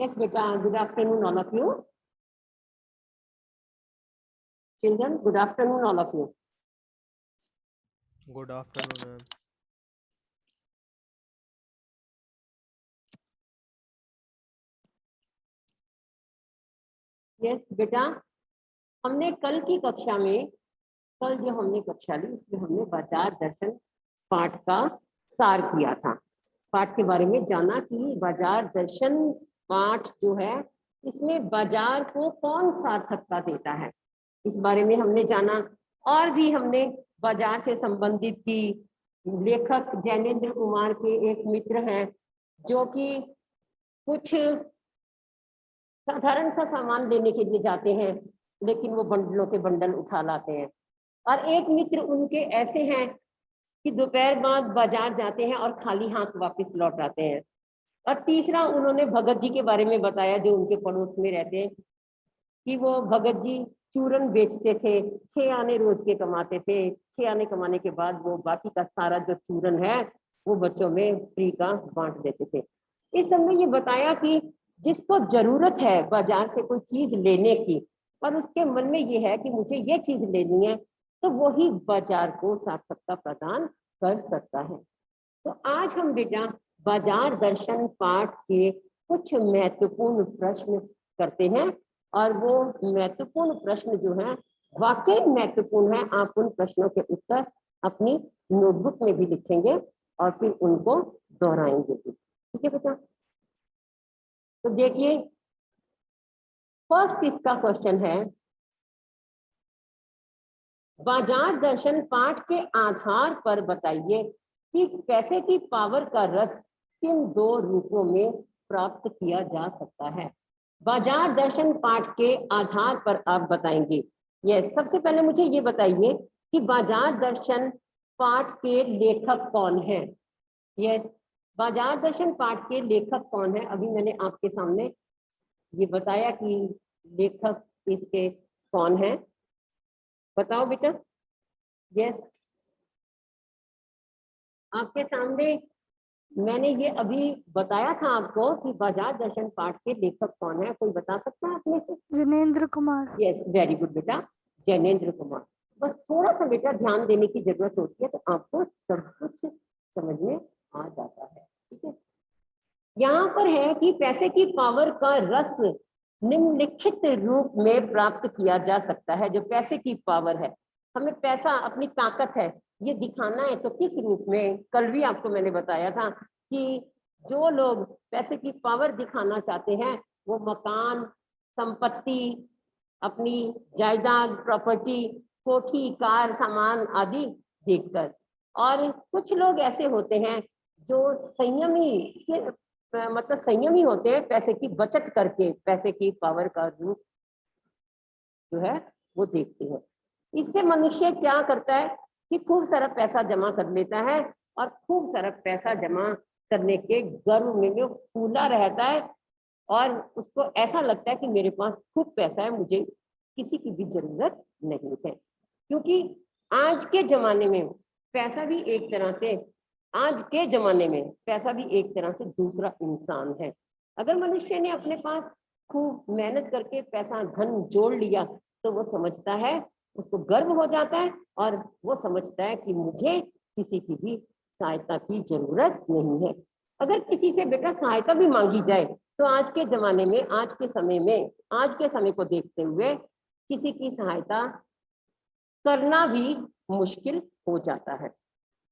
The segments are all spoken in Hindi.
Yes, beta. Good afternoon, all of you. Children, good afternoon, all of you. Good afternoon, ma'am. Yes, बेटा, हमने कल की कक्षा में कल जो हमने कक्षा ली उसमें हमने बाजार दर्शन पाठ का सार किया था। पाठ के बारे में जाना कि बाजार दर्शन पाठ जो है इसमें बाजार को कौन सार्थकता देता है, इस बारे में हमने जाना। और भी हमने बाजार से संबंधित की लेखक जैनेन्द्र कुमार के एक मित्र हैं जो कि कुछ साधारण सा सामान लेने के लिए जाते हैं लेकिन वो बंडलों के बंडल उठा लाते हैं। और एक मित्र उनके ऐसे हैं कि दोपहर बाद बाजार जाते हैं और खाली हाथ वापस लौट आते हैं। और तीसरा उन्होंने भगत जी के बारे में बताया जो उनके पड़ोस में रहते हैं कि वो भगत जी चूरन बेचते थे, 6 आने रोज के कमाते थे। 6 आने कमाने के बाद वो बाकी का सारा जो चूरन है वो बच्चों में फ्री का बांट देते थे। इस समय ये बताया कि जिसको जरूरत है बाजार से कोई चीज लेने की और उसके मन में ये है कि मुझे ये चीज लेनी है, तो वही बाजार को सार्थकता प्रदान कर सकता है। तो आज हम बेटा बाजार दर्शन पाठ के कुछ महत्वपूर्ण प्रश्न करते हैं और वो महत्वपूर्ण प्रश्न जो है वाकई महत्वपूर्ण है। आप उन प्रश्नों के उत्तर अपनी नोटबुक में भी लिखेंगे और फिर उनको दोहराएंगे भी, ठीक है बेटा। तो देखिए फर्स्ट इसका क्वेश्चन है, बाजार दर्शन पाठ के आधार पर बताइए कि पैसे की पावर का रस किन 2 रूपों में प्राप्त किया जा सकता है। बाजार दर्शन पाठ के आधार पर आप बताएंगे। यस, सबसे पहले मुझे ये बताइए कि बाजार दर्शन पाठ के लेखक कौन है। यस, बाजार दर्शन पाठ के लेखक कौन है। अभी मैंने आपके सामने ये बताया कि लेखक इसके कौन है, बताओ बेटा। यस, आपके सामने मैंने ये अभी बताया था आपको कि बाजार दर्शन पाठ के लेखक कौन है, कोई बता सकता है अपने से। Jainendra Kumar. Yes, very good बेटा, जैनेन्द्र कुमार। बस थोड़ा सा बेटा ध्यान देने की जरूरत होती है तो आपको सब कुछ समझ में आ जाता है, ठीक है। यहाँ पर है कि पैसे की पावर का रस निम्नलिखित रूप में प्राप्त किया जा सकता है। जो पैसे की पावर है, हमें पैसा अपनी ताकत है ये दिखाना है, तो किस रूप में। कल भी आपको मैंने बताया था कि जो लोग पैसे की पावर दिखाना चाहते हैं वो मकान, संपत्ति, अपनी जायदाद, प्रॉपर्टी, कोठी, कार, सामान आदि देखकर। और कुछ लोग ऐसे होते हैं जो संयमी मतलब संयमी होते हैं, पैसे की बचत करके पैसे की पावर का रूप जो है वो देखते हैं। इससे मनुष्य क्या करता है कि खूब सारा पैसा जमा कर लेता है और खूब सारा पैसा जमा करने के गर्व में वो फूला रहता है और उसको ऐसा लगता है कि मेरे पास खूब पैसा है, मुझे किसी की भी जरूरत नहीं है। क्योंकि आज के जमाने में पैसा भी एक तरह से आज के जमाने में पैसा भी एक तरह से दूसरा इंसान है। अगर मनुष्य ने अपने पास खूब मेहनत करके पैसा धन जोड़ लिया तो वो समझता है, उसको गर्व हो जाता है और वो समझता है कि मुझे किसी की भी सहायता की जरूरत नहीं है। अगर किसी से बेटा सहायता भी मांगी जाए तो आज के जमाने में, आज के समय में, आज के समय को देखते हुए किसी की सहायता करना भी मुश्किल हो जाता है।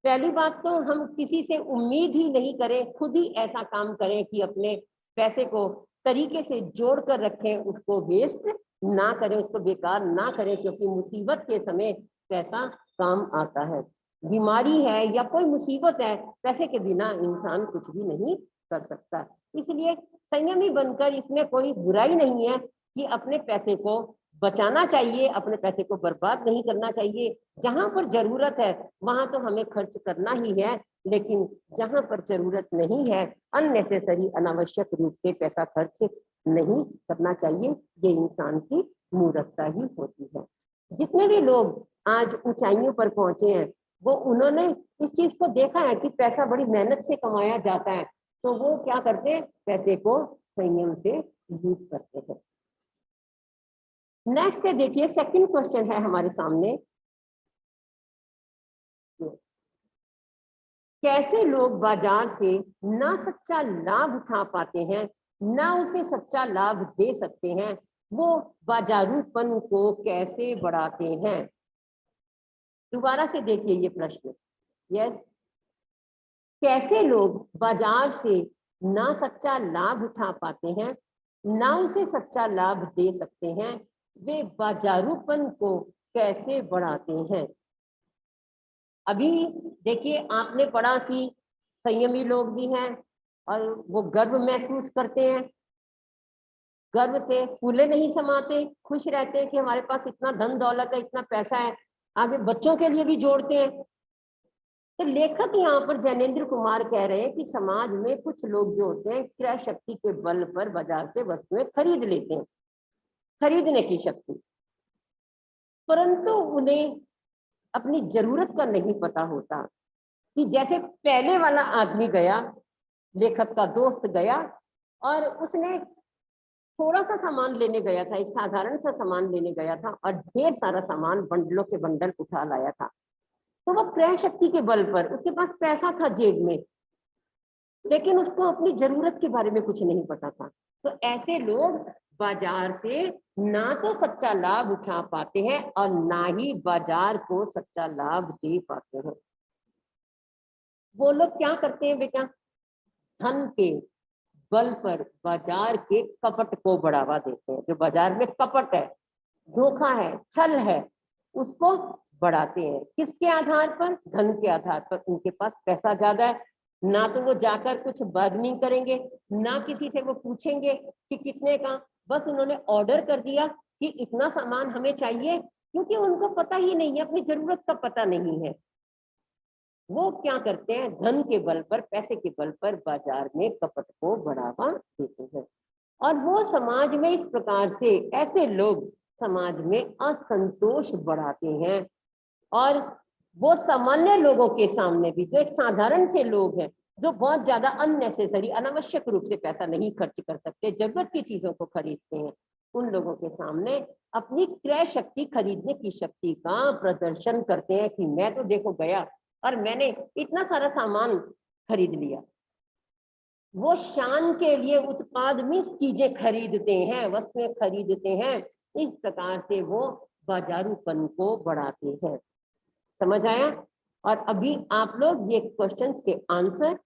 पहली बात तो हम किसी से उम्मीद ही नहीं करें, खुद ही ऐसा काम करें कि अपने पैसे को तरीके से जोड़ कर रखें, उसको वेस्ट ना करें, उसको बेकार ना करें, क्योंकि मुसीबत के समय पैसा काम आता है। बीमारी है या कोई मुसीबत है, पैसे के बिना इंसान कुछ भी नहीं कर सकता। इसलिए संयमी बनकर, इसमें कोई बुराई नहीं है कि अपने पैसे को बचाना चाहिए, अपने पैसे को बर्बाद नहीं करना चाहिए। जहां पर जरूरत है वहां तो हमें खर्च करना ही है, लेकिन जहां पर जरूरत नहीं है, अननेसेसरी, अनावश्यक रूप से पैसा खर्च नहीं करना चाहिए। ये इंसान की मूर्खता ही होती है। जितने भी लोग आज ऊंचाइयों पर पहुंचे हैं वो उन्होंने इस चीज को देखा है कि पैसा बड़ी मेहनत से कमाया जाता है, तो वो क्या करते हैं, पैसे को संयम से यूज करते हैं। नेक्स्ट है, देखिए सेकंड क्वेश्चन है हमारे सामने, कैसे लोग बाजार से ना सच्चा लाभ उठा पाते हैं, ना उसे सच्चा लाभ दे सकते हैं, वो बाजारूपन को कैसे बढ़ाते हैं। दोबारा से देखिए ये प्रश्न, यस, कैसे लोग बाजार से ना सच्चा लाभ उठा पाते हैं, ना उसे सच्चा लाभ दे सकते हैं, वे बाजारूपन को कैसे बढ़ाते हैं। अभी देखिए आपने पढ़ा कि संयमी लोग भी हैं और वो गर्व महसूस करते हैं, गर्व से फूले नहीं समाते, खुश रहते हैं कि हमारे पास इतना धन दौलत है, इतना पैसा है, आगे बच्चों के लिए भी जोड़ते हैं। तो लेखक यहाँ पर जैनेन्द्र कुमार कह रहे हैं कि समाज में कुछ लोग जो होते हैं क्रय शक्ति के बल पर बाजार से वस्तुएं खरीद लेते हैं, खरीदने की शक्ति, परंतु उन्हें अपनी जरूरत का नहीं पता होता। कि जैसे पहले वाला आदमी गया, लेखक का दोस्त गया और उसने थोड़ा सा सामान लेने गया था, एक साधारण सा सामान लेने गया था और ढेर सारा सामान बंडलों के बंडल उठा लाया था। तो वो क्रय शक्ति के बल पर, उसके पास पैसा था जेब में, लेकिन उसको अपनी जरूरत के बारे में कुछ नहीं पता था। तो ऐसे लोग बाजार से ना तो सच्चा लाभ उठा पाते हैं और ना ही बाजार को सच्चा लाभ दे पाते हैं। वो लोग क्या करते हैं बेटा, धन के बल पर बाजार के कपट को बढ़ावा देते हैं। जो बाजार में कपट है, धोखा है, छल है, उसको बढ़ाते हैं। किसके आधार पर? धन के आधार पर। उनके पास पैसा ज्यादा है, ना तो वो जाकर कुछ बार्गेनिंग करेंगे, ना किसी से वो पूछेंगे कि कितने का, बस उन्होंने ऑर्डर कर दिया कि इतना सामान हमें चाहिए, क्योंकि उनको पता ही नहीं है, अपनी जरूरत का पता नहीं है। वो क्या करते हैं, धन के बल पर, पैसे के बल पर बाजार में कपट को बढ़ावा देते हैं। और वो समाज में इस प्रकार से, ऐसे लोग समाज में असंतोष बढ़ाते हैं। और वो सामान्य लोगों के सामने भी, जो एक साधारण से लोग हैं, जो बहुत ज्यादा अननेसेसरी, अनावश्यक रूप से पैसा नहीं खर्च कर सकते, जरूरत की चीजों को खरीदते हैं, उन लोगों के सामने अपनी क्रय शक्ति, खरीदने की शक्ति का प्रदर्शन करते हैं कि मैं तो देखो गया और मैंने इतना सारा सामान खरीद लिया। वो शान के लिए उत्पाद में चीजें खरीदते हैं, वस्तुएं खरीदते हैं। इस प्रकार से वो बाजारूपन को बढ़ाते हैं। समझ आया? और अभी आप लोग ये क्वेश्चंस के आंसर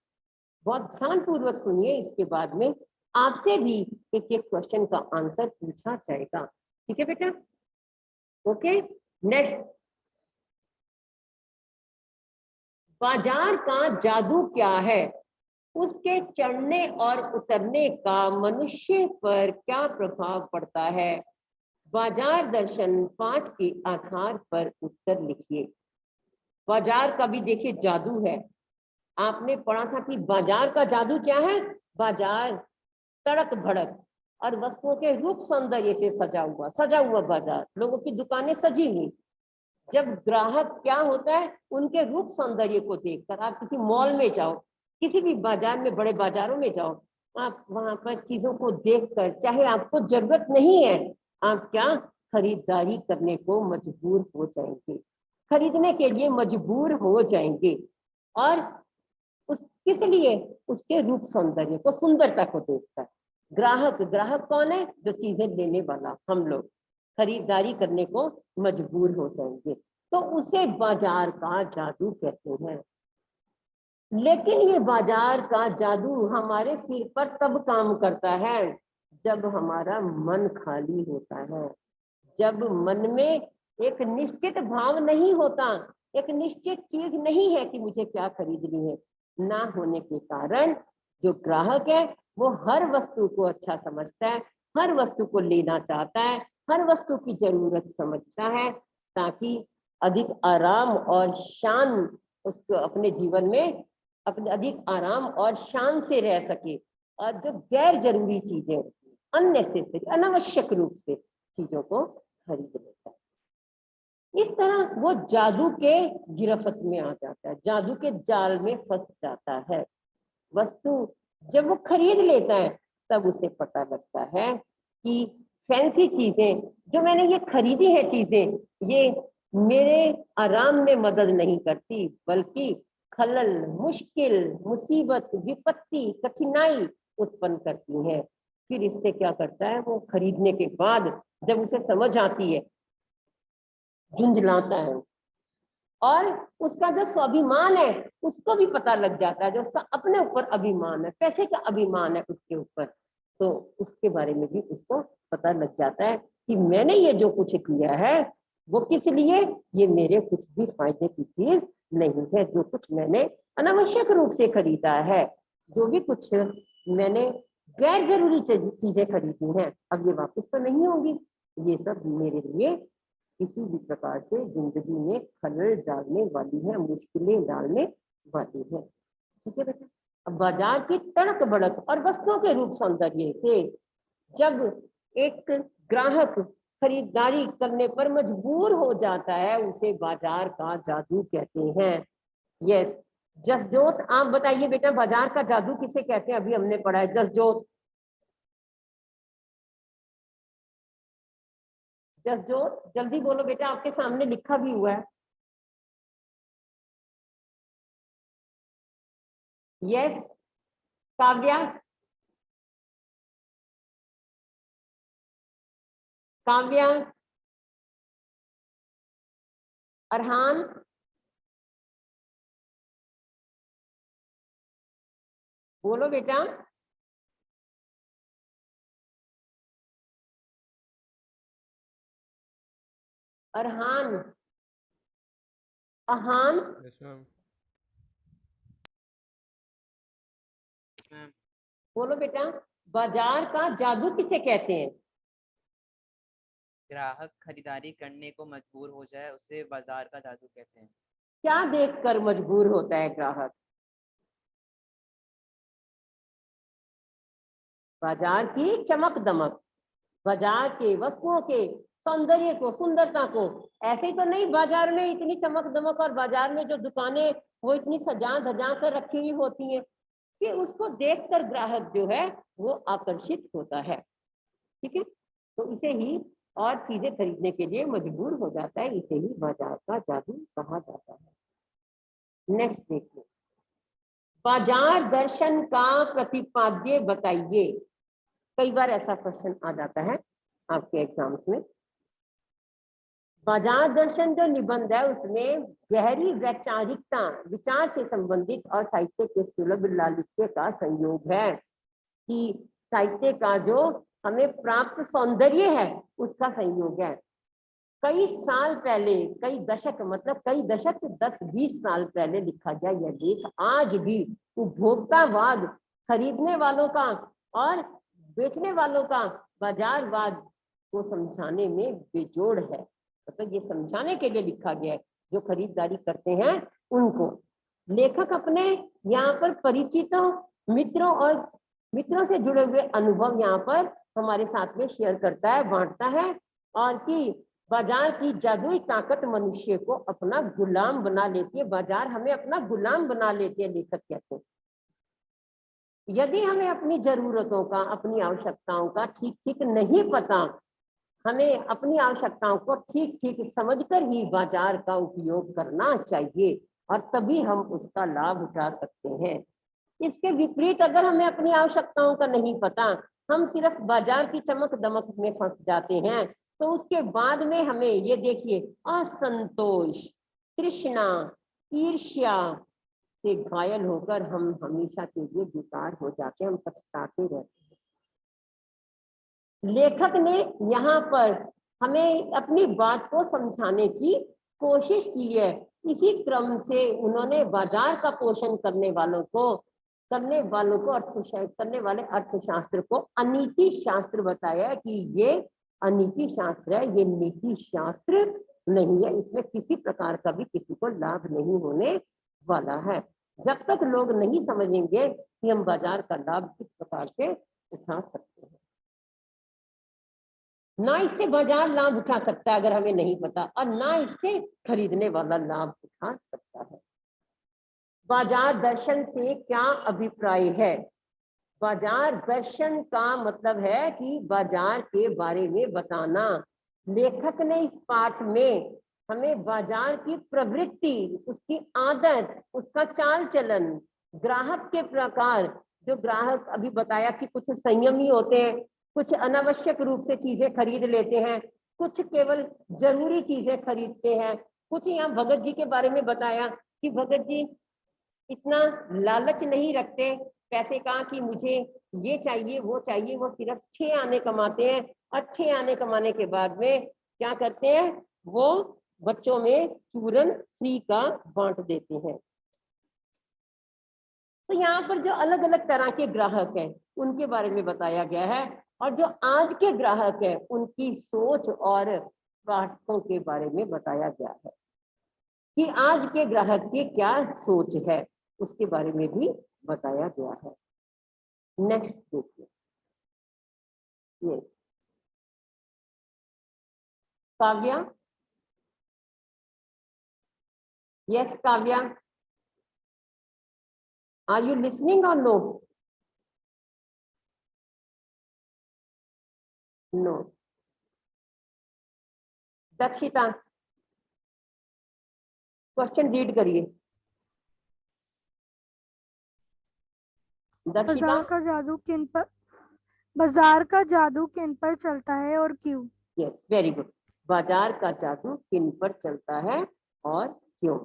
बहुत ध्यानपूर्वक सुनिए, इसके बाद में आपसे भी एक एक क्वेश्चन का आंसर पूछा जाएगा। ठीक है बेटा? ओके, नेक्स्ट, बाजार का जादू क्या है, उसके चढ़ने और उतरने का मनुष्य पर क्या प्रभाव पड़ता है। बाजार दर्शन पाठ के आधार पर उत्तर लिखिए। बाजार का भी देखिए जादू है। आपने पढ़ा था कि बाजार का जादू क्या है, बाजार तड़क भड़क और वस्तुओं के रूप सौंदर्य से सजा हुआ बाजार, लोगों की दुकानें सजी हुई। जब ग्राहक क्या होता है, उनके रूप सौंदर्य को देखकर, आप किसी मॉल में जाओ, किसी भी बाजार में, बड़े बाजारों में जाओ, आप वहां पर चीजों को देखकर, चाहे आपको जरूरत नहीं है, आप क्या खरीदारी करने को मजबूर हो जाएंगे, खरीदने के लिए मजबूर हो जाएंगे। और उस किस लिए? उसके रूप सौंदर्य को, सुंदरता को देखकर। ग्राहक, ग्राहक कौन है? जो चीजें लेने वाला, हम लोग खरीदारी करने को मजबूर हो जाएंगे, तो उसे बाजार का जादू कहते हैं। लेकिन ये बाजार का जादू हमारे सिर पर तब काम करता है जब हमारा मन खाली होता है, जब मन में एक निश्चित भाव नहीं होता, एक निश्चित चीज नहीं है कि मुझे क्या खरीदनी है। ना होने के कारण जो ग्राहक है वो हर वस्तु को अच्छा समझता है, हर वस्तु को लेना चाहता है, हर वस्तु की जरूरत समझता है, ताकि अधिक आराम और शान उसको अपने जीवन में, अपने अधिक आराम और शान से रह सके। और जो गैर जरूरी चीजें, अननेसेसरी, अनावश्यक रूप से चीजों को खरीद लेता है। इस तरह वो जादू के गिरफ्त में आ जाता है, जादू के जाल में फंस जाता है। वस्तु जब वो खरीद लेता है तब उसे पता लगता है कि फैंसी चीजें जो मैंने ये खरीदी है चीजें, ये मेरे आराम में मदद नहीं करती, बल्कि खलल, मुश्किल, मुसीबत, विपत्ति, कठिनाई उत्पन्न करती हैं। फिर इससे क्या करता है, वो खरीदने के बाद जब उसे समझ आती है, झुंझलाता है, और उसका जो स्वाभिमान है उसको भी पता लग जाता है, जो उसका अपने ऊपर अभिमान है, पैसे का अभिमान है उसके ऊपर, तो उसके बारे में भी उसको पता लग जाता है कि मैंने ये जो कुछ किया है वो किस लिए, ये मेरे कुछ भी फायदे की चीज नहीं है, जो कुछ मैंने अनावश्यक रूप से खरीदा है, जो भी कुछ मैंने गैर जरूरी चीजें खरीदी हैं, अब ये वापस तो नहीं होंगी, ये सब मेरे लिए किसी भी प्रकार से जिंदगी में खलल डालने वाली है, मुश्किलें डालने वाली है। ठीक है बेटा। अब बाजार की तड़क भड़क और वस्तुओं के रूप सौंदर्य से जब एक ग्राहक खरीदारी करने पर मजबूर हो जाता है, उसे बाजार का जादू कहते हैं। यस, जसजोत, आप बताइए बेटा, बाजार का जादू किसे कहते हैं? अभी हमने पढ़ा है जसजोत। जसजोत जल्दी बोलो बेटा, आपके सामने लिखा भी हुआ है। यस, काव्या, काव्या, अरहान, बोलो बेटा। Arhan, Ahaan, yes ma'am. बोलो बेटा, बाजार का जादू किसे कहते हैं? ग्राहक खरीदारी करने को मजबूर हो जाए उसे बाजार का जादू कहते हैं। क्या देखकर मजबूर होता है ग्राहक? बाजार की चमक दमक, बाजार के वस्तुओं के सौंदर्य को, सुंदरता को। ऐसे ही तो नहीं बाजार में इतनी चमक दमक, और बाजार में जो दुकानें वो इतनी सजा धजा कर रखी हुई होती हैं कि उसको देखकर ग्राहक जो है वो आकर्षित होता है। ठीक है, तो इसे ही और चीजें खरीदने के लिए मजबूर हो जाता है, इसे ही बाजार का जादू कहा जाता है। नेक्स्ट देखिए, बाजार दर्शन का प्रतिपाद्य बताइए। कई बार ऐसा क्वेश्चन आ जाता है आपके एग्जाम्स में। बाजार दर्शन जो निबंध है उसमें गहरी वैचारिकता, विचार से संबंधित और साहित्य के सुलभ लालित्य का संयोग है, कि साहित्य का जो हमें प्राप्त सौंदर्य है उसका संयोग है। कई साल पहले, कई दशक, मतलब कई दशक 10-20 साल पहले लिखा गया यह लेख आज भी उपभोक्तावाद, खरीदने वालों का और बेचने वालों का बाजारवाद को समझाने में बेजोड़ है। मतलब ये समझाने के लिए लिखा गया है जो खरीदारी करते हैं उनको। लेखक अपने यहाँ पर परिचितों, मित्रों और मित्रों से जुड़े हुए अनुभव यहाँ पर हमारे साथ में शेयर करता है, बांटता है, और कि बाजार की जादुई ताकत मनुष्य को अपना गुलाम बना लेती है। बाजार हमें अपना गुलाम बना लेती है, लेखक कहते हैं। यदि हमें अपनी जरूरतों का, अपनी आवश्यकताओं का ठीक ठीक नहीं पता, हमें अपनी आवश्यकताओं को ठीक ठीक समझकर ही बाजार का उपयोग करना चाहिए, और तभी हम उसका लाभ उठा सकते हैं। इसके विपरीत अगर हमें अपनी आवश्यकताओं का नहीं पता, हम सिर्फ बाजार की चमक दमक में फंस जाते हैं, तो उसके बाद में हमें ये देखिए असंतोष, तृष्णा, ईर्ष्या से घायल होकर हम हमेशा के लिए बेकार हो जाते हैं, हम पछताते रहते हैं। लेखक ने यहाँ पर हमें अपनी बात को समझाने की कोशिश की है। इसी क्रम से उन्होंने बाजार का पोषण करने वाले करने वाले अर्थशास्त्र को अनीति शास्त्र बताया कि ये अनीति शास्त्र है, ये नीति शास्त्र नहीं है, इसमें किसी प्रकार का भी किसी को लाभ नहीं होने वाला है। जब तक लोग नहीं समझेंगे कि हम बाजार का लाभ किस प्रकार से उठा सकते हैं, ना इससे बाजार लाभ उठा सकता है अगर हमें नहीं पता, और ना इससे खरीदने वाला लाभ उठा सकता है। बाजार दर्शन से क्या अभिप्राय है? बाजार दर्शन का मतलब है कि बाजार के बारे में बताना। लेखक ने इस पाठ में हमें बाजार की प्रवृत्ति, उसकी आदत, उसका चाल चलन, ग्राहक के प्रकार, जो ग्राहक अभी बताया कि कुछ संयमी होते हैं, कुछ अनावश्यक रूप से चीजें खरीद लेते हैं, कुछ केवल जरूरी चीजें खरीदते हैं, कुछ यहाँ भगत जी के बारे में बताया कि भगत जी इतना लालच नहीं रखते पैसे का कि मुझे ये चाहिए वो चाहिए, वो सिर्फ 6 आने कमाते हैं और 6 आने कमाने के बाद में क्या करते हैं, वो बच्चों में चूरन फ्री का बांट देते हैं। तो यहाँ पर जो अलग अलग तरह के ग्राहक हैं उनके बारे में बताया गया है, और जो आज के ग्राहक हैं उनकी सोच और पाठकों के बारे में बताया गया है कि आज के ग्राहक की क्या सोच है, उसके बारे में भी बताया गया है। नेक्स्ट देखिए, ये Kavya, yes Kavya, are you listening और no? No. Dakshita, question read करिए। दक्षिता, बाजार का जादू किन पर चलता है और क्यों? Yes very good. बाजार का जादू किन पर चलता है और क्यों?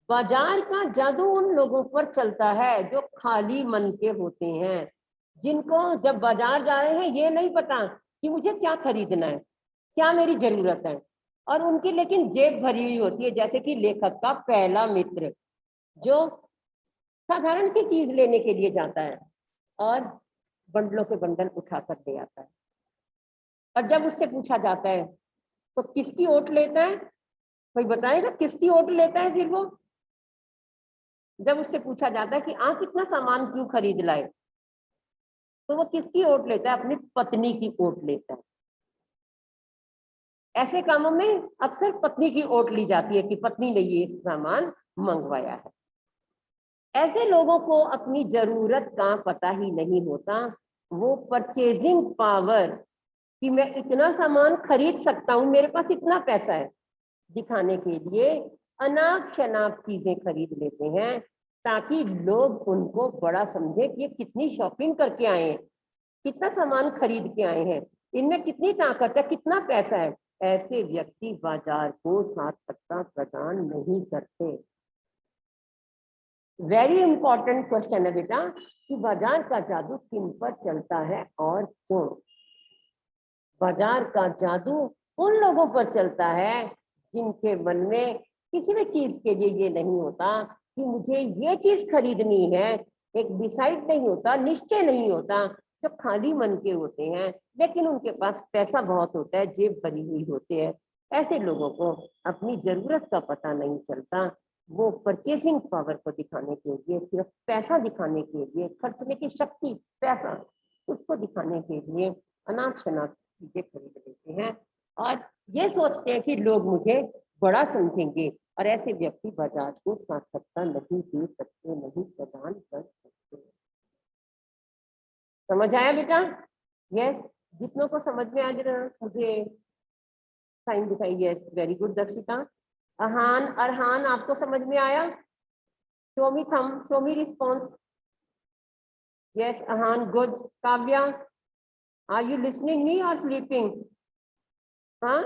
बाजार का जादू उन लोगों पर चलता है जो खाली मन के होते हैं, जिनको जब बाजार जा रहे हैं ये नहीं पता कि मुझे क्या खरीदना है, क्या मेरी जरूरत है, और उनकी लेकिन जेब भरी हुई होती है। जैसे कि लेखक का पहला मित्र जो साधारण सी चीज लेने के लिए जाता है और बंडलों के बंडल उठाकर ले आता है, और जब उससे पूछा जाता है तो किसकी ओट लेता है? कोई बताएगा किसकी ओट लेता है? फिर वो जब उससे पूछा जाता है कि आप इतना सामान क्यों खरीद लाए, तो वो किसकी ओट लेता है? अपनी पत्नी की ओट लेता है। ऐसे कामों में अक्सर पत्नी की ओट ली जाती है कि पत्नी ने ये सामान मंगवाया है। ऐसे लोगों को अपनी जरूरत का पता ही नहीं होता। वो परचेजिंग पावर कि मैं इतना सामान खरीद सकता हूँ, मेरे पास इतना पैसा है, दिखाने के लिए अनाप शनाप चीजें खरीद लेते हैं ताकि लोग उनको बड़ा समझे कि ये कितनी शॉपिंग करके आए हैं, कितना सामान खरीद के आए हैं, इनमें कितनी ताकत है, कितना पैसा है। ऐसे व्यक्ति बाजार को सार्थकता प्रदान नहीं करते। वेरी इंपॉर्टेंट क्वेश्चन है बेटा कि बाजार का जादू किन पर चलता है और क्यों? बाजार का जादू उन लोगों पर चलता है जिनके मन में किसी भी चीज के लिए ये नहीं होता कि मुझे ये चीज खरीदनी है, एक डिसाइड नहीं होता, निश्चय नहीं होता, जो खाली मन के होते हैं लेकिन उनके पास पैसा बहुत होता है, जेब भरी हुई होती है। ऐसे लोगों को अपनी जरूरत का पता नहीं चलता। वो परचेसिंग पावर को दिखाने के लिए, सिर्फ पैसा दिखाने के लिए, खर्चने की शक्ति, पैसा उसको दिखाने के लिए अनाप शनाप चीजें खरीद लेते हैं और ये सोचते हैं कि लोग मुझे बड़ा समझेंगे, और ऐसे व्यक्ति बाजार को सार्थकता नहीं दे सकते, नहीं प्रदान कर सकते। समझ आया बेटा? यस, जितनों को समझ में आ जरा मुझे साइन दिखाई। Yes very good Dakshita. Ahan, Arhan आपको समझ में आया? Show me thumb, show me response. Yes Ahan good. Kavya, are you listening me और स्लीपिंग? हाँ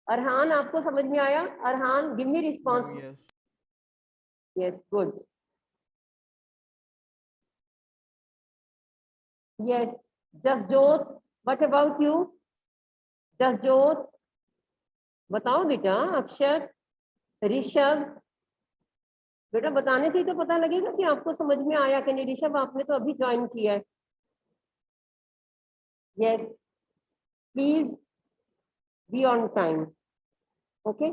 अरहान आपको समझ में आया? Arhan give me response. Yes good. Yes Jasjot, what about you? Jasjot बताओ बेटा। अक्षर, ऋषभ, बेटा बताने से ही तो पता लगेगा कि आपको समझ में आया कि नहीं। ऋषभ आपने तो अभी ज्वाइन किया है। Yes please be on time. Okay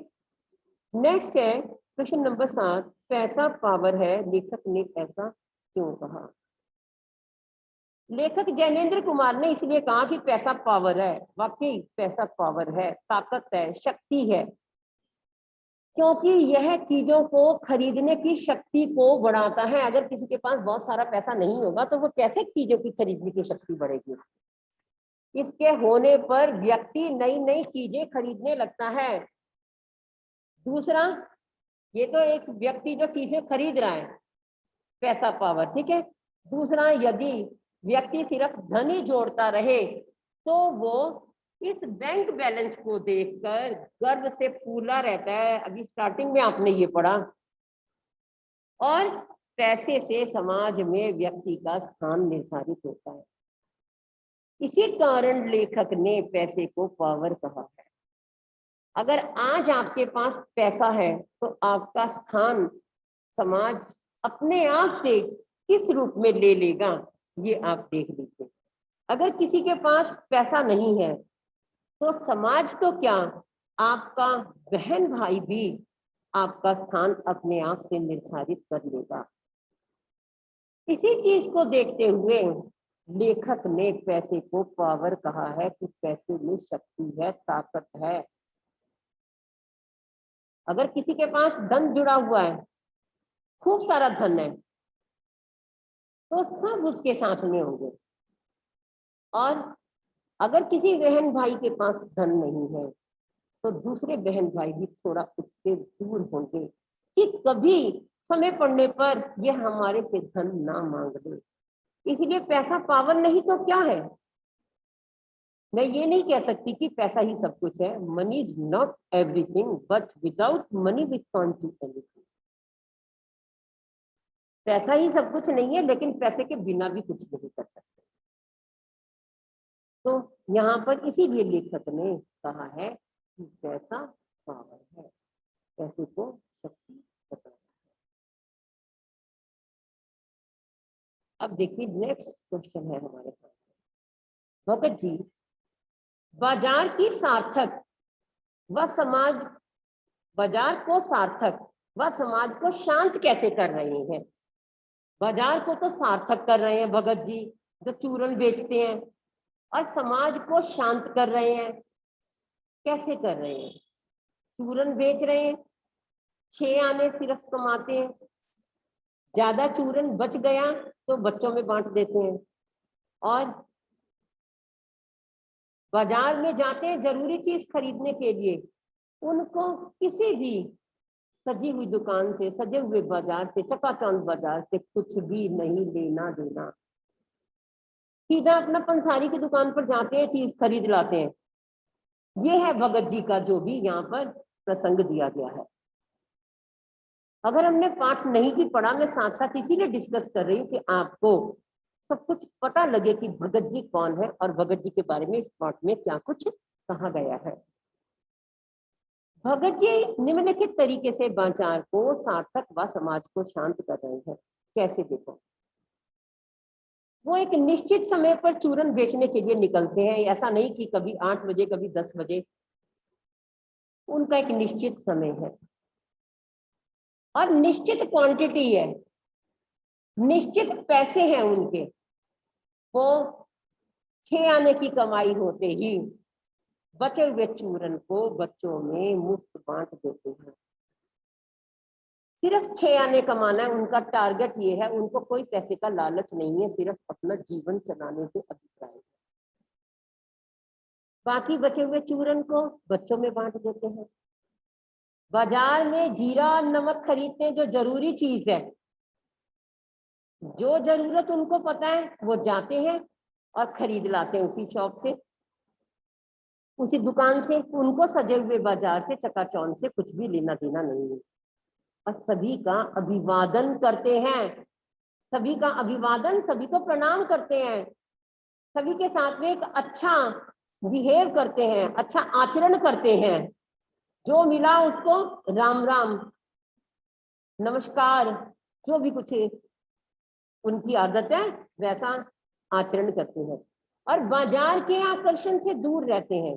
next है क्वेश्चन नंबर 7। पैसा पावर है, लेखक ने ऐसा क्यों कहा? लेखक जैनेन्द्र कुमार ने इसलिए कहा कि पैसा पावर है। वाकई पैसा पावर है, ताकत है, शक्ति है। क्योंकि यह चीजों को खरीदने की शक्ति को बढ़ाता है। अगर किसी के पास बहुत सारा पैसा नहीं होगा तो वो कैसे चीजों की खरीदने की शक्ति बढ़ेगी? इसके होने पर व्यक्ति नई नई चीजें खरीदने लगता है। दूसरा, ये तो एक व्यक्ति जो चीजें खरीद रहा है, पैसा पावर, ठीक है। दूसरा, यदि व्यक्ति सिर्फ धन ही जोड़ता रहे तो वो इस बैंक बैलेंस को देखकर गर्व से फूला रहता है। अभी स्टार्टिंग में आपने ये पढ़ा। और पैसे से समाज में व्यक्ति का स्थान निर्धारित होता है। इसी कारण लेखक ने पैसे को पावर कहा है। अगर आज आपके पास पैसा है तो आपका स्थान समाज अपने आप से किस रूप में ले लेगा, ये आप देख लीजिए। अगर किसी के पास पैसा नहीं है तो समाज तो क्या, आपका बहन भाई भी आपका स्थान अपने आप से निर्धारित कर लेगा। इसी चीज को देखते हुए लेखक ने पैसे को पावर कहा है कि पैसे में शक्ति है, ताकत है। अगर किसी के पास धन जुड़ा हुआ है, खूब सारा धन है, तो सब उसके साथ में होंगे। और अगर किसी बहन भाई के पास धन नहीं है तो दूसरे बहन भाई भी थोड़ा उससे दूर होंगे कि कभी समय पड़ने पर ये हमारे से धन ना मांग ले। इसलिए पैसा पावर नहीं तो क्या है? मैं ये नहीं कह सकती कि पैसा ही सब कुछ है। Money is not everything, but without money we can't do anything. पैसा ही सब कुछ नहीं है, लेकिन पैसे के बिना भी कुछ नहीं कर सकते। तो यहाँ पर इसीलिए लेखक ने कहा है कि पैसा पावर है, पैसे को शक्ति बताता है। अब देखिए नेक्स्ट क्वेश्चन है हमारे सामने। भगत जी बाजार की सार्थक व समाज, बाजार को सार्थक व समाज को शांत कैसे कर रहे हैं? बाजार को तो सार्थक कर रहे हैं भगत जी, जो चूरन बेचते हैं, और समाज को शांत कर रहे हैं। कैसे कर रहे हैं? चूरन बेच रहे हैं, 6 आने सिर्फ कमाते हैं, ज्यादा चूरन बच गया तो बच्चों में बांट देते हैं। और बाजार में जाते हैं जरूरी चीज खरीदने के लिए, उनको किसी भी सजी हुई दुकान से, सजे हुए बाजार से, चकाचौंध बाजार से कुछ भी नहीं लेना देना। सीधा अपना पंसारी की दुकान पर जाते हैं, चीज खरीद लाते हैं। ये है भगत जी का जो भी यहाँ पर प्रसंग दिया गया है। अगर हमने पाठ नहीं भी पढ़ा, मैं साथ साथ इसीलिए डिस्कस कर रही हूँ कि आपको सब कुछ पता लगे कि भगत जी कौन है और भगत जी के बारे में इस पाठ में क्या कुछ कहा गया है। भगत जी निम्नलिखित तरीके से बाजार को सार्थक व समाज को शांत कर रहे हैं। कैसे? देखो, वो एक निश्चित समय पर चूरन बेचने के लिए निकलते हैं। ऐसा नहीं कि कभी 8 बजे कभी 10 बजे, उनका एक निश्चित समय है और निश्चित क्वांटिटी है, निश्चित पैसे हैं उनके। वो 6 आने की कमाई होते ही बचे हुए चूरन को बच्चों में मुफ्त बांट देते हैं। सिर्फ 6 आने कमाना है उनका टारगेट। ये है, उनको कोई पैसे का लालच नहीं है, सिर्फ अपना जीवन चलाने से अभिप्राय है। बाकी बचे हुए चूरन को बच्चों में बांट देते हैं। बाजार में जीरा और नमक खरीदते हैं, जो जरूरी चीज है, जो जरूरत उनको पता है वो जाते हैं और खरीद लाते हैं उसी शॉप से, उसी दुकान से। उनको सजे हुए बाजार से, चकाचौंध से कुछ भी लेना देना नहीं है। और सभी का अभिवादन करते हैं, सभी का अभिवादन, सभी को प्रणाम करते हैं, सभी के साथ में एक अच्छा बिहेव करते हैं, अच्छा आचरण करते हैं। जो मिला उसको राम राम, नमस्कार, जो भी कुछ उनकी आदत है वैसा आचरण करते हैं। और बाजार के आकर्षण से दूर रहते हैं।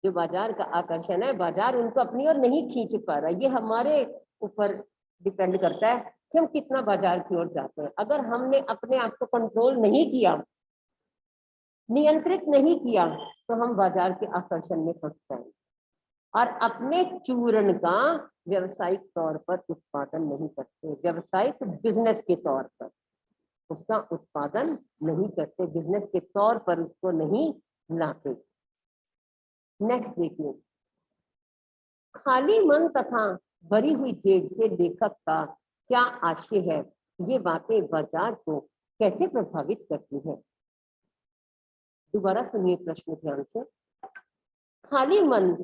जो बाजार का आकर्षण है, बाजार उनको अपनी ओर नहीं खींच पा रहा। ये हमारे ऊपर डिपेंड करता है कि हम कितना बाजार की ओर जाते हैं। अगर हमने अपने आप को कंट्रोल नहीं किया, नियंत्रित नहीं किया, तो हम बाजार के आकर्षण में फंस जाएंगे। और अपने चूर्ण का व्यवसायिक तौर पर उत्पादन नहीं करते, व्यवसायिक बिजनेस के तौर पर उसका उत्पादन नहीं करते, बिजनेस के तौर पर उसको नहीं लाते। नेक्स्ट देखिए, खाली मन तथा भरी हुई जेब से लेखक का क्या आशय है, ये बातें बाजार को कैसे प्रभावित करती है। दोबारा सुनिए प्रश्न ध्यान से। खाली मन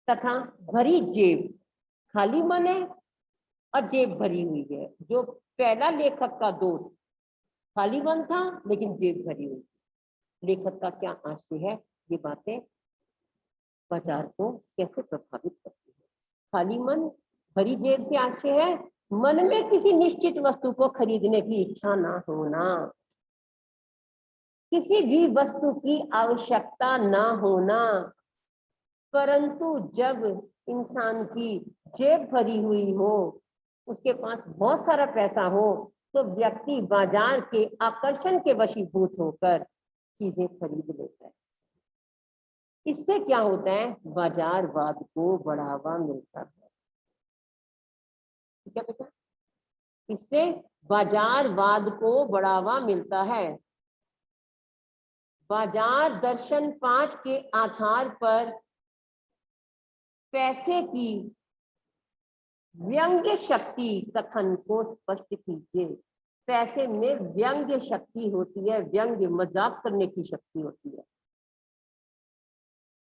तथा भरी जेब, खाली मन है और जेब भरी हुई है। जो पहला लेखक का दोष, खाली मन था लेकिन जेब भरी हुई, लेखक का क्या आशय है, ये बातें बाजार को कैसे प्रभावित करती है। खाली मन भरी जेब से आशय है मन में किसी निश्चित वस्तु को खरीदने की इच्छा ना होना, किसी भी वस्तु की आवश्यकता ना होना, परंतु जब इंसान की जेब भरी हुई हो, उसके पास बहुत सारा पैसा हो, तो व्यक्ति बाजार के आकर्षण के वशीभूत होकर चीजें खरीद लेता है। इससे क्या होता है, बाजारवाद को बढ़ावा मिलता है। ठीक है बेटा, इससे बाजारवाद को बढ़ावा मिलता है। बाजार दर्शन 5 के आधार पर पैसे की व्यंग्य शक्ति कथन को स्पष्ट कीजिए। पैसे में व्यंग्य शक्ति होती है, व्यंग्य मजाक करने की शक्ति होती है।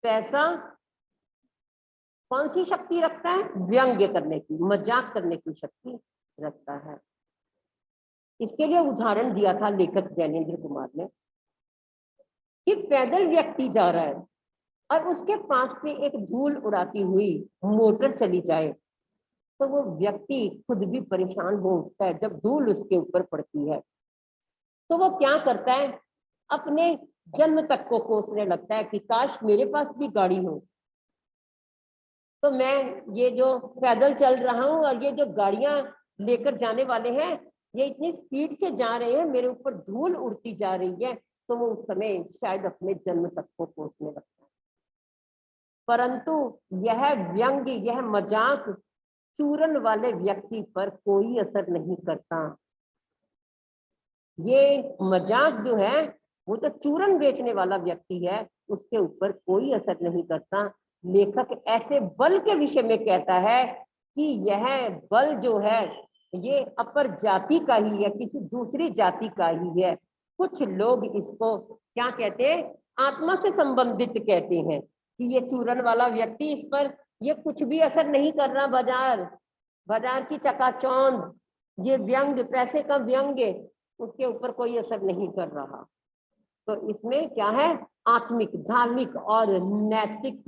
पैसा कौन सी शक्ति रखता है, व्यंग्य करने की, मजाक करने की शक्ति रखता है। इसके लिए उदाहरण दिया था लेखक जैनेन्द्र कुमार ने कि पैदल व्यक्ति जा रहा है और उसके पास से एक धूल उड़ाती हुई मोटर चली जाए, तो वो व्यक्ति खुद भी परेशान हो उठता है। जब धूल उसके ऊपर पड़ती है तो वो क्या करता है, अपने जन्म तक को कोसने लगता है कि काश मेरे पास भी गाड़ी हो, तो मैं ये जो पैदल चल रहा हूँ और ये जो गाड़ियां लेकर जाने वाले हैं ये इतनी स्पीड से जा रहे हैं, मेरे ऊपर धूल उड़ती जा रही है, तो वो उस समय शायद अपने जन्म तक को कोसने लगता है। परंतु यह व्यंग्य, यह मजाक चूरन वाले व्यक्ति पर कोई असर नहीं करता। ये मजाक जो है वो तो चूरन बेचने वाला व्यक्ति है, उसके ऊपर कोई असर नहीं करता। लेखक ऐसे बल के विषय में कहता है कि यह बल जो है ये अपर जाति का ही है, किसी दूसरी जाति का ही है। कुछ लोग इसको क्या कहते हैं, आत्मा से संबंधित कहते हैं कि ये चूरन वाला व्यक्ति, इस पर ये कुछ भी असर नहीं कर रहा, बाजार की चकाचौंध, ये व्यंग्य, पैसे का व्यंग्य उसके ऊपर कोई असर नहीं कर रहा। तो इसमें क्या है, आत्मिक, धार्मिक और नैतिक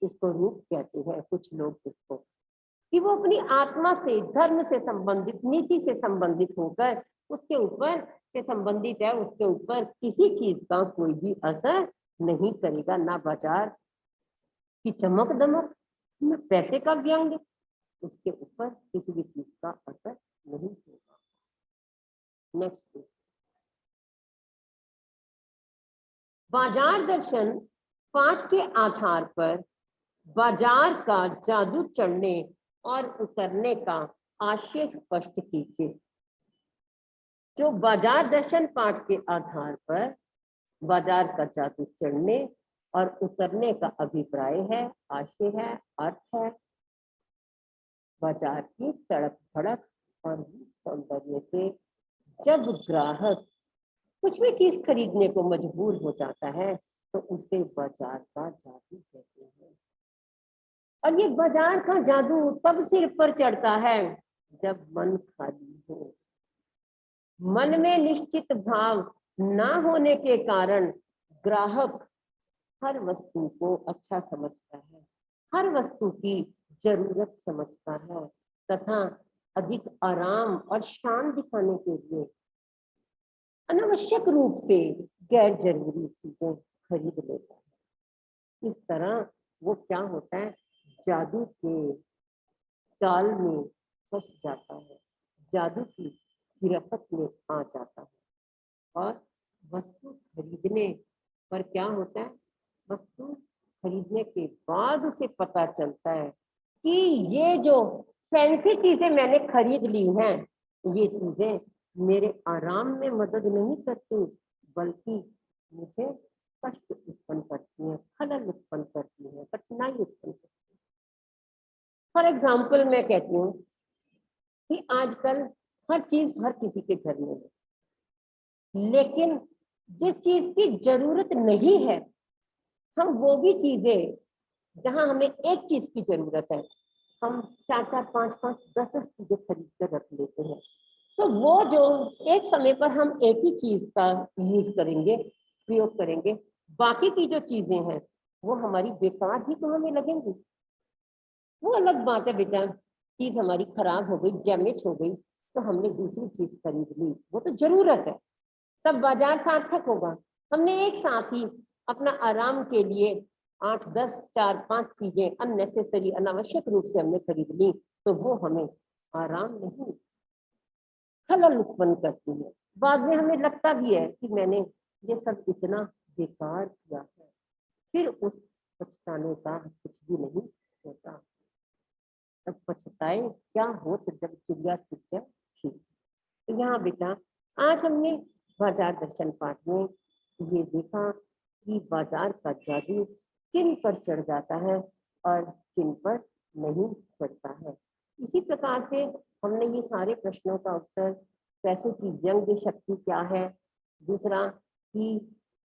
इसको रूप कहते हैं कुछ लोग इसको, कि वो अपनी आत्मा से, धर्म से संबंधित, नीति से संबंधित होकर उसके ऊपर से संबंधित है, उसके ऊपर किसी चीज का कोई भी असर नहीं करेगा, ना बाजार की चमक दमक, ना पैसे का व्यंग्य, उसके ऊपर किसी भी चीज का असर नहीं होगा। नेक्स्ट, बाजार दर्शन 5 के आधार पर बाजार का जादू चढ़ने और उतरने का आशय स्पष्ट कीजिए। जो बाजार दर्शन 5 के आधार पर बाजार का जादू चढ़ने और उतरने का अभिप्राय है, आशय है, अर्थ है, बाजार की तड़क भड़क और सौंदर्य से जब ग्राहक कुछ भी चीज खरीदने को मजबूर हो जाता है तो उसे बाजार का जादू कहते हैं। और ये बाजार का जादू तब सिर पर चढ़ता है जब मन खाली हो। मन में निश्चित भाव ना होने के कारण ग्राहक हर वस्तु को अच्छा समझता है, हर वस्तु की जरूरत समझता है तथा अधिक आराम और शान दिखाने के लिए अनावश्यक रूप से गैर जरूरी चीजें खरीद लेता है। इस तरह वो क्या होता है, जादू के जाल में फंस जाता है, जादू की गिरफ्त में आ जाता है। और वस्तु खरीदने पर क्या होता है, वस्तु खरीदने के बाद उसे पता चलता है कि ये जो फैंसी चीजें मैंने खरीद ली हैं, ये चीजें मेरे आराम में मदद नहीं करती, बल्कि मुझे कष्ट उत्पन्न करती हैं, खलल उत्पन्न करती हैं, कठिनाई उत्पन्न करती हैं। फॉर एग्जाम्पल मैं कहती हूँ कि आजकल हर चीज हर किसी के घर में है, लेकिन जिस चीज की जरूरत नहीं है, हम वो भी चीजें, जहां हमें एक चीज की जरूरत है, हम 4-4, 5-5, 10-10 चीजें खरीद कर रख लेते हैं। तो वो जो एक समय पर हम एक ही चीज का यूज करेंगे, प्रयोग करेंगे, बाकी की जो चीजें हैं वो हमारी बेकार ही तो हमें लगेंगी। वो अलग बात है बेटा, चीज हमारी खराब हो गई, डैमेज हो गई, तो हमने दूसरी चीज खरीद ली, वो तो जरूरत है, तब बाजार सार्थक होगा। हमने एक साथ ही अपना आराम के लिए 8-10, 4-5 चीजें अननेसेसरी, अनावश्यक रूप से हमने खरीद ली, तो वो हमें आराम नहीं, खलल उत्पन्न करती है। बाद में हमें लगता भी है कि मैंने ये सब इतना बेकार किया है, फिर उस पछताने का कुछ भी नहीं होता। तब पछताए क्या हो, तो जब चिड़िया चुग जाए खीर। तो यहाँ बेटा आज हमने बाजार दर्शन पाठ में ये देखा कि बाजार का जादू किन पर चढ़ जाता है और किन पर नहीं चढ़ता है। इसी प्रकार से हमने ये सारे प्रश्नों का उत्तर, पैसे की व्यंग्य शक्ति क्या है, दूसरा कि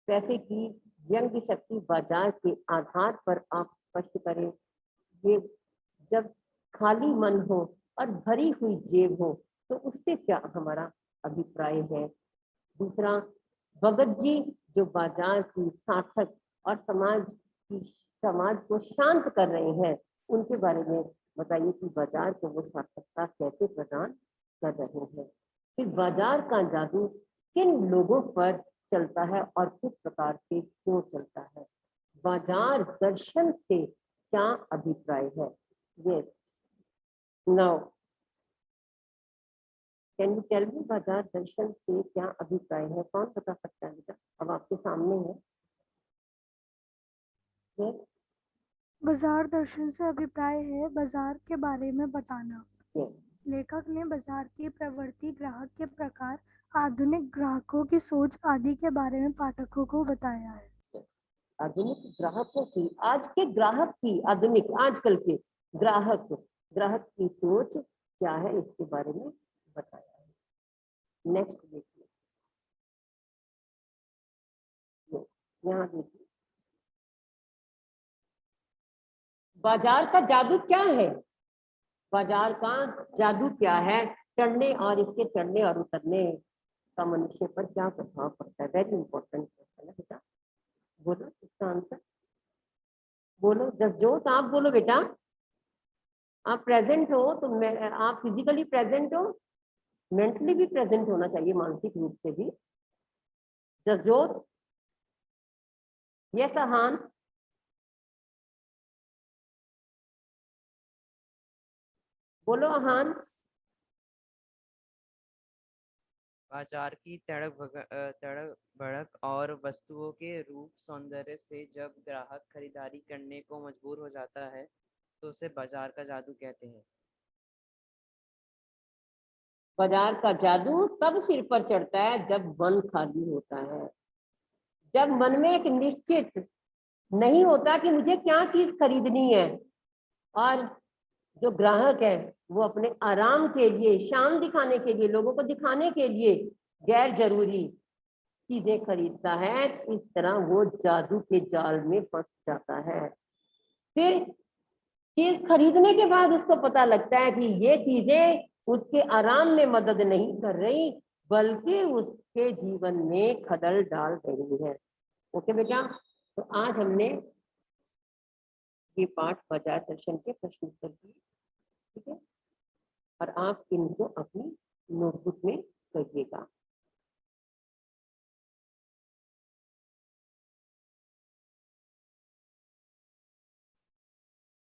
पैसे की व्यंग्य शक्ति बाजार के आधार पर आप स्पष्ट करें, ये जब खाली मन हो और भरी हुई जेब हो तो उससे क्या हमारा अभिप्राय है। दूसरा, भगत जी जो बाजार की सार्थक और समाज को शांत कर रहे हैं, उनके बारे में बताइए कि बाजार को वो सार्थकता कैसे प्रदान कर रहे हैं। फिर बाजार का जादू किन लोगों पर चलता है और किस प्रकार से क्यों चलता है, बाजार दर्शन से क्या अभिप्राय है। ये now can you tell me, बाजार दर्शन से क्या अभिप्राय है, कौन बता सकता है बेटा, अब आपके सामने है। yes, बाजार दर्शन से अभिप्राय है बाजार के बारे में बताना। yes. लेखक ने बाजार की प्रवृत्ति, ग्राहक के प्रकार, आधुनिक ग्राहकों की सोच आदि के बारे में पाठकों को बताया है। आधुनिक ग्राहकों की, आज के ग्राहक की, आधुनिक आजकल के ग्राहक की सोच क्या है, इसके बारे में बताया है। नेक्स्ट देखिए, यहाँ देखिए, बाजार का जादू क्या है, बाजार का जादू क्या है, चढ़ने और इसके चढ़ने और उतरने का मनुष्य पर क्या प्रभाव पड़ता है। वेरी इंपॉर्टेंट क्वेश्चन है बेटा, बोलो इसका आंसर, बोलो जसजोत, आप बोलो बेटा। आप प्रेजेंट हो तो मैं, आप फिजिकली प्रेजेंट हो, मेंटली भी प्रेजेंट होना चाहिए, मानसिक रूप से भी। जसजोत, यस अहान, बोलो अहान। बाजार की तड़क भड़क और वस्तुओं के रूप सौंदर्य से जब ग्राहक खरीदारी करने को मजबूर हो जाता है तो उसे बाजार का जादू कहते हैं। बाजार का जादू तब सिर पर चढ़ता है जब मन खाली होता है, जब मन में एक निश्चित नहीं होता कि मुझे क्या चीज खरीदनी है, और जो ग्राहक है वो अपने आराम के लिए, शान दिखाने के लिए, लोगों को दिखाने के लिए गैर जरूरी चीजें खरीदता है, इस तरह वो जादू के जाल में फंस जाता है। फिर चीज खरीदने के बाद उसको पता लगता है कि ये चीजें उसके आराम में मदद नहीं कर रही, बल्कि उसके जीवन में खलल डाल रही है। ओके बेटा, तो आज हमने ये पाठ बाजार दर्शन के प्रश्न उत्तर दिए, ठीक है, और आप इनको अपनी नोटबुक में